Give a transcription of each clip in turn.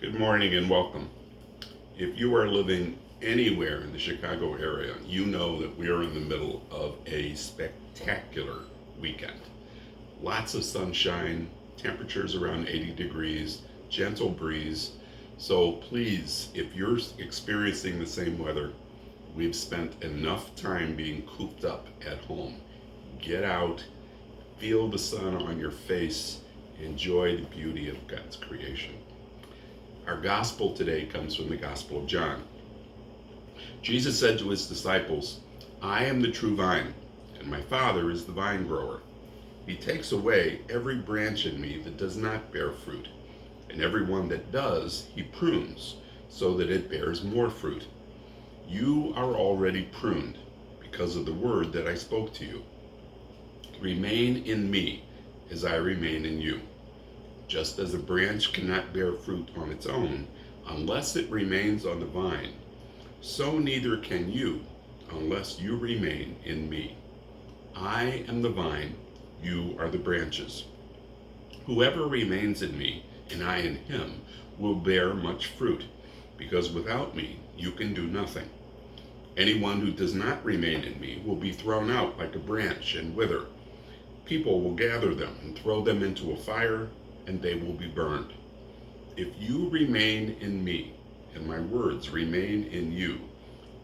Good morning and welcome. If you are living anywhere in the Chicago area, you know that we are in the middle of a spectacular weekend. Lots of sunshine, temperatures around 80 degrees, gentle breeze. So please, if you're experiencing the same weather, we've spent enough time being cooped up at home. Get out, feel the sun on your face, enjoy the beauty of God's creation. Our gospel today comes from the Gospel of John. Jesus said to his disciples, "I am the true vine, and my Father is the vine grower. He takes away every branch in me that does not bear fruit, and every one that does, he prunes, so that it bears more fruit. You are already pruned because of the word that I spoke to you. Remain in me as I remain in you. Just as a branch cannot bear fruit on its own unless it remains on the vine, so neither can you unless you remain in me. I am the vine, you are the branches. Whoever remains in me and I in him will bear much fruit, because without me you can do nothing. Anyone who does not remain in me will be thrown out like a branch and wither. People will gather them and throw them into a fire, and they will be burned. If you remain in me, and my words remain in you,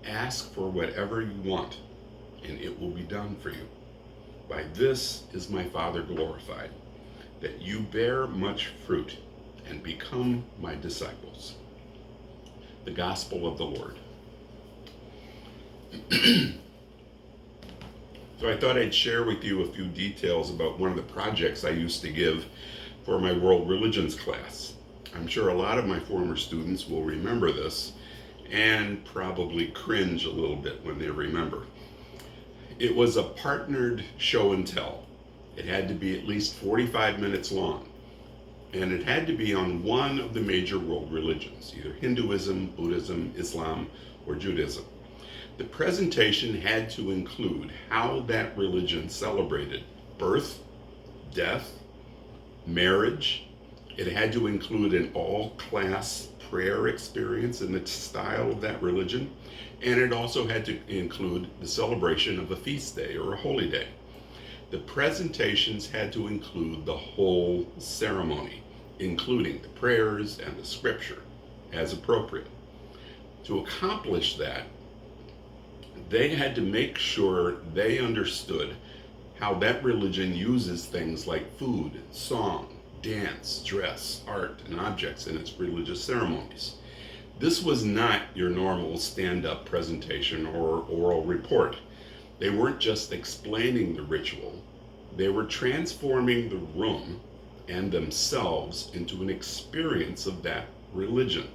ask for whatever you want, and it will be done for you. By this is my Father glorified, that you bear much fruit and become my disciples." The Gospel of the Lord. So I thought I'd share with you a few details about one of the projects I used to give for my world religions class. I'm sure a lot of my former students will remember this and probably cringe a little bit when they remember. It was a partnered show and tell. It had to be at least 45 minutes long, and it had to be on one of the major world religions, either Hinduism, Buddhism, Islam, or Judaism. The presentation had to include how that religion celebrated birth, death, marriage. It had to include an all-class prayer experience in the style of that religion, and it also had to include the celebration of a feast day or a holy day. The presentations had to include the whole ceremony, including the prayers and the scripture as appropriate. To accomplish that, they had to make sure they understood how that religion uses things like food, song, dance, dress, art, and objects in its religious ceremonies. This was not your normal stand-up presentation or oral report. They weren't just explaining the ritual, they were transforming the room and themselves into an experience of that religion.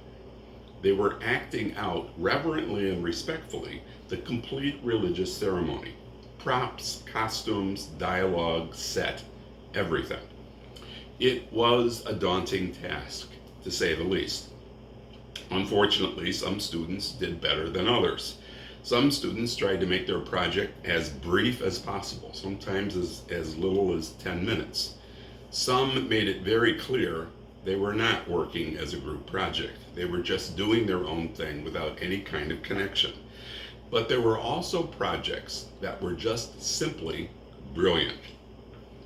They were acting out reverently and respectfully the complete religious ceremony. Props, costumes, dialogue, set, everything. It was a daunting task, to say the least. Unfortunately, some students did better than others. Some students tried to make their project as brief as possible, sometimes as little as 10 minutes. Some made it very clear they were not working as a group project. They were just doing their own thing without any kind of connection. But there were also projects that were just simply brilliant.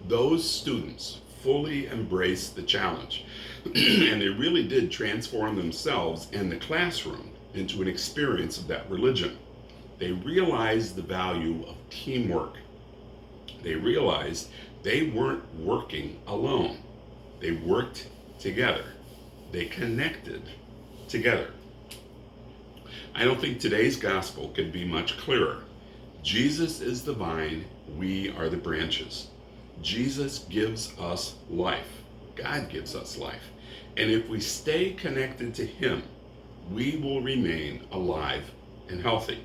Those students fully embraced the challenge, and they really did transform themselves and the classroom into an experience of that religion. They realized the value of teamwork. They realized they weren't working alone. They worked together. They connected together. I don't think today's gospel could be much clearer. Jesus is the vine, we are the branches. Jesus gives us life. God gives us life. And if we stay connected to him, we will remain alive and healthy.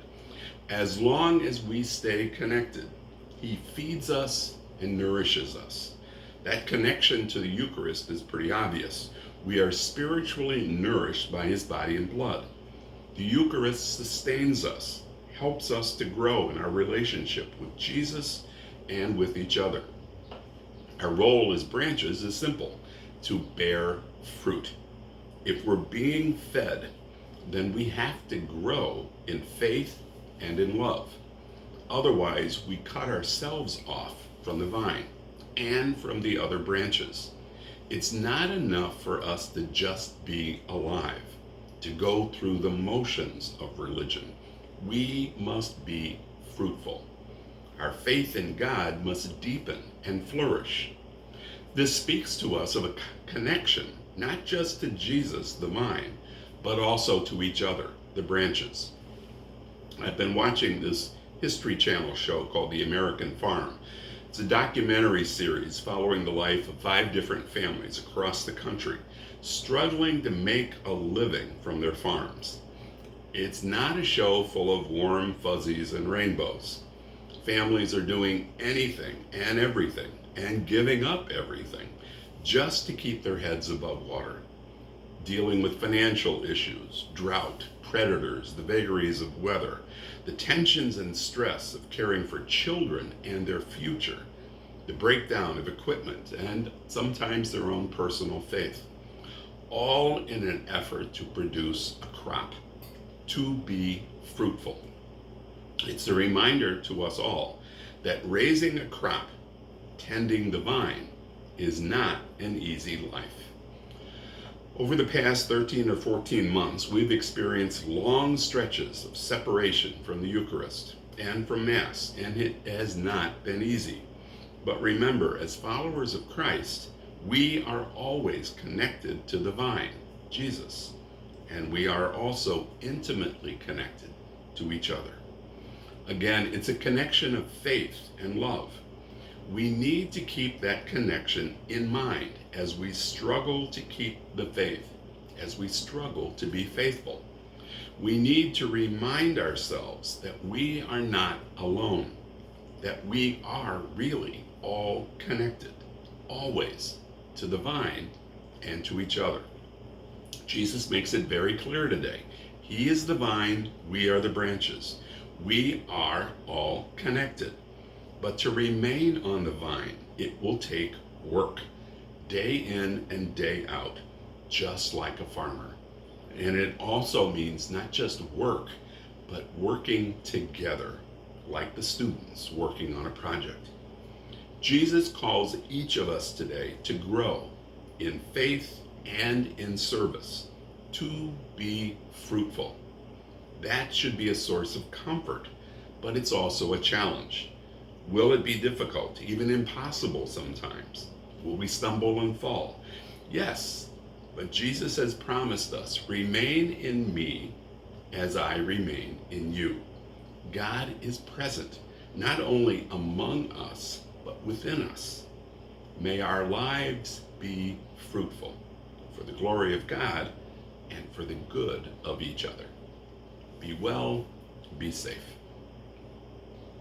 As long as we stay connected, he feeds us and nourishes us. That connection to the Eucharist is pretty obvious. We are spiritually nourished by his body and blood. The Eucharist sustains us, helps us to grow in our relationship with Jesus and with each other. Our role as branches is simple: to bear fruit. If we're being fed, then we have to grow in faith and in love. Otherwise, we cut ourselves off from the vine and from the other branches. It's not enough for us to just be alive, to go through the motions of religion. We must be fruitful. Our faith in God must deepen and flourish. This speaks to us of a connection, not just to Jesus, the vine, but also to each other, the branches. I've been watching this History Channel show called The American Farm. It's a documentary series following the life of 5 different families across the country, struggling to make a living from their farms. It's not a show full of warm fuzzies and rainbows. Families are doing anything and everything and giving up everything just to keep their heads above water, dealing with financial issues, drought, predators, the vagaries of weather, the tensions and stress of caring for children and their future, the breakdown of equipment, and sometimes their own personal faith, all in an effort to produce a crop, to be fruitful. It's a reminder to us all that raising a crop, tending the vine, is not an easy life. Over the past 13 or 14 months, we've experienced long stretches of separation from the Eucharist and from Mass, and it has not been easy. But remember, as followers of Christ, we are always connected to the vine, Jesus, and we are also intimately connected to each other. Again, it's a connection of faith and love. We need to keep that connection in mind as we struggle to keep the faith, as we struggle to be faithful. We need to remind ourselves that we are not alone, that we are really all connected, always, to the vine and to each other. Jesus makes it very clear today. He is the vine, we are the branches. We are all connected. But to remain on the vine, it will take work, day in and day out, just like a farmer. And it also means not just work, but working together, like the students working on a project. Jesus calls each of us today to grow in faith and in service, to be fruitful. That should be a source of comfort, but it's also a challenge. Will it be difficult, even impossible sometimes? Will we stumble and fall? Yes, but Jesus has promised us, remain in me as I remain in you. God is present, not only among us, but within us. May our lives be fruitful for the glory of God and for the good of each other. Be well, be safe.